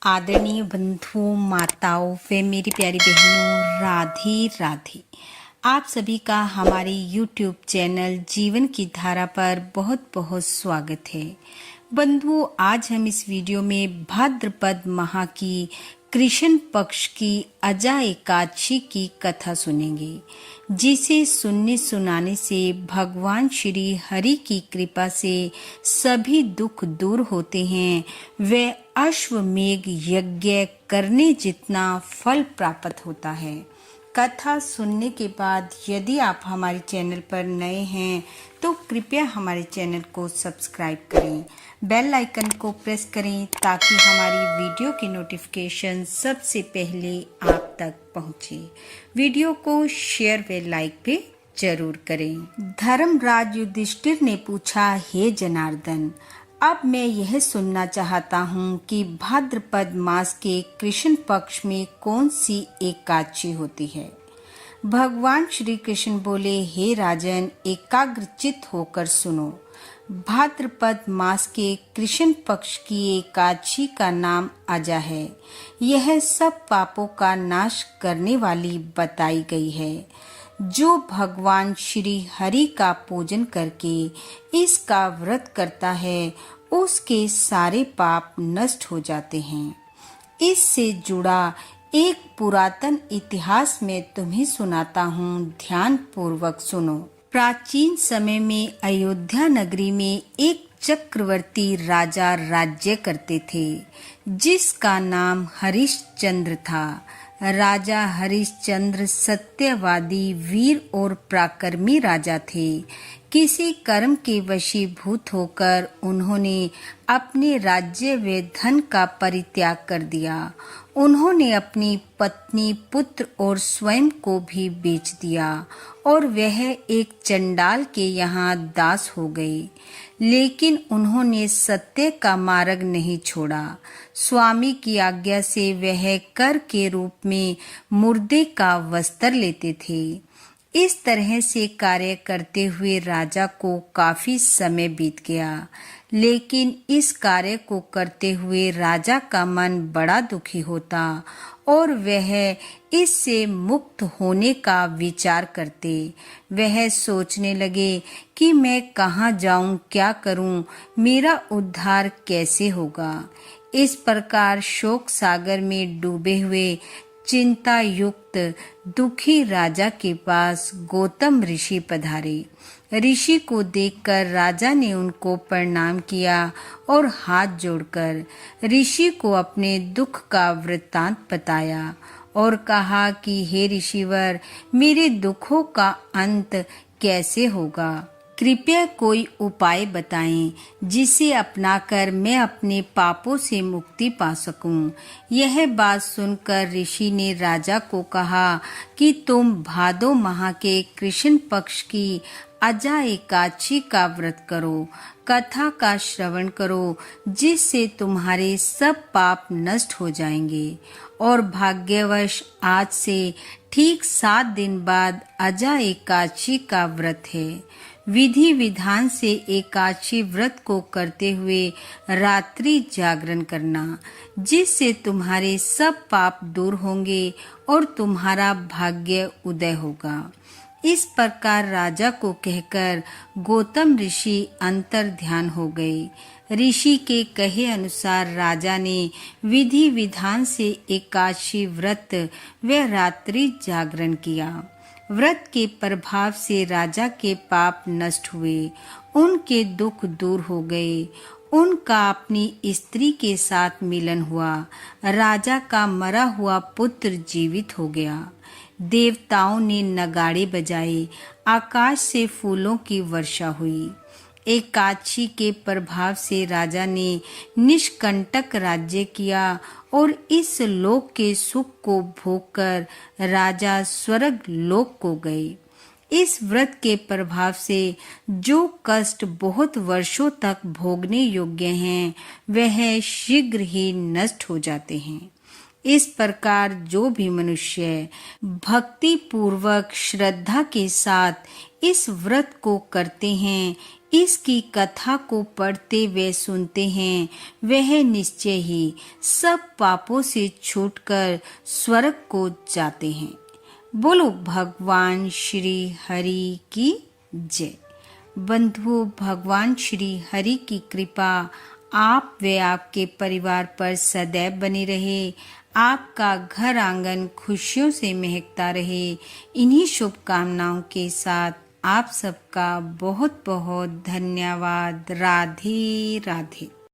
आदरणीय बंधुओं, माताओं व मेरी प्यारी बहनों, राधे राधे। आप सभी का हमारे YouTube चैनल जीवन की धारा पर बहुत बहुत स्वागत है। बंधुओं, आज हम इस वीडियो में भाद्रपद माह की कृष्ण पक्ष की अजा एकादशी की कथा सुनेंगे, जिसे सुनने सुनाने से भगवान श्री हरि की कृपा से सभी दुख दूर होते हैं व अश्वमेघ यज्ञ करने जितना फल प्राप्त होता है। कथा सुनने के बाद यदि आप हमारे चैनल पर नए हैं तो कृपया हमारे चैनल को सब्सक्राइब करें, बेल आइकन को प्रेस करें ताकि हमारी वीडियो की नोटिफिकेशन सबसे पहले आप तक पहुंचे। वीडियो को शेयर व लाइक भी जरूर करें। धर्मराज युधिष्ठिर ने पूछा, हे जनार्दन, अब मैं यह सुनना चाहता हूँ कि भाद्रपद मास के कृष्ण पक्ष में कौन सी एकादशी होती है। भगवान श्री कृष्ण बोले, हे राजन, एकाग्रचित होकर सुनो। भाद्रपद मास के कृष्ण पक्ष की एकादशी का नाम अजा है। यह सब पापों का नाश करने वाली बताई गई है। जो भगवान श्री हरि का पूजन करके इसका व्रत करता है, उसके सारे पाप नष्ट हो जाते हैं। इससे जुड़ा एक पुरातन इतिहास में तुम्हें सुनाता हूँ, ध्यान पूर्वक सुनो। प्राचीन समय में अयोध्या नगरी में एक चक्रवर्ती राजा राज्य करते थे, जिसका नाम हरिश्चंद्र था। राजा हरिश्चंद्र सत्यवादी, वीर और पराक्रमी राजा थे। किसी कर्म के वशीभूत होकर उन्होंने अपने राज्य व धन का परित्याग कर दिया। उन्होंने अपनी पत्नी, पुत्र और स्वयं को भी बेच दिया और वह एक चंडाल के यहाँ दास हो गए। लेकिन उन्होंने सत्य का मार्ग नहीं छोड़ा। स्वामी की आज्ञा से वह कर के रूप में मुर्दे का वस्त्र लेते थे। इस तरह से कार्य करते हुए राजा को काफी समय बीत गया, लेकिन इस कार्य को करते हुए राजा का मन बड़ा दुखी होता और वह इससे मुक्त होने का विचार करते। वह सोचने लगे कि मैं कहाँ जाऊं, क्या करूं, मेरा उद्धार कैसे होगा। इस प्रकार शोक सागर में डूबे हुए चिंता युक्त दुखी राजा के पास गौतम ऋषि पधारे। ऋषि को देखकर राजा ने उनको प्रणाम किया और हाथ जोड़कर ऋषि को अपने दुख का वृत्तांत बताया और कहा कि हे ऋषिवर, मेरे दुखों का अंत कैसे होगा? कृपया कोई उपाय बताएं जिसे अपनाकर मैं अपने पापों से मुक्ति पा सकूं। यह बात सुनकर ऋषि ने राजा को कहा कि तुम भादो माह के कृष्ण पक्ष की अजा एकादशी का व्रत करो, कथा का श्रवण करो, जिससे तुम्हारे सब पाप नष्ट हो जाएंगे। और भाग्यवश आज से ठीक 7 दिन बाद अजा एकादशी का व्रत है। विधि विधान से एकादशी व्रत को करते हुए रात्रि जागरण करना, जिससे तुम्हारे सब पाप दूर होंगे और तुम्हारा भाग्य उदय होगा। इस प्रकार राजा को कहकर गौतम ऋषि अंतर ध्यान हो गए। ऋषि के कहे अनुसार राजा ने विधि विधान से एकादशी व्रत व रात्रि जागरण किया। व्रत के प्रभाव से राजा के पाप नष्ट हुए, उनके दुख दूर हो गए, उनका अपनी स्त्री के साथ मिलन हुआ। राजा का मरा हुआ पुत्र जीवित हो गया। देवताओं ने नगाड़े बजाए, आकाश से फूलों की वर्षा हुई। एकादशी के प्रभाव से राजा ने निष्कंटक राज्य किया और इस लोक के सुख को भोगकर राजा स्वर्ग लोक को गए। इस व्रत के प्रभाव से जो कष्ट बहुत वर्षों तक भोगने योग्य हैं, वह शीघ्र ही नष्ट हो जाते हैं। इस प्रकार जो भी मनुष्य भक्ति पूर्वक श्रद्धा के साथ इस व्रत को करते हैं, इसकी कथा को पढ़ते व सुनते हैं वह निश्चय ही सब पापों से छूटकर स्वर्ग को जाते हैं। बोलो भगवान श्री हरि की जय। बंधुओं, भगवान श्री हरि की कृपा आप व आपके परिवार पर सदैव बनी रहे। आपका घर आंगन खुशियों से महकता रहे। इन्हीं शुभकामनाओं के साथ आप सबका बहुत बहुत धन्यवाद। राधे राधे।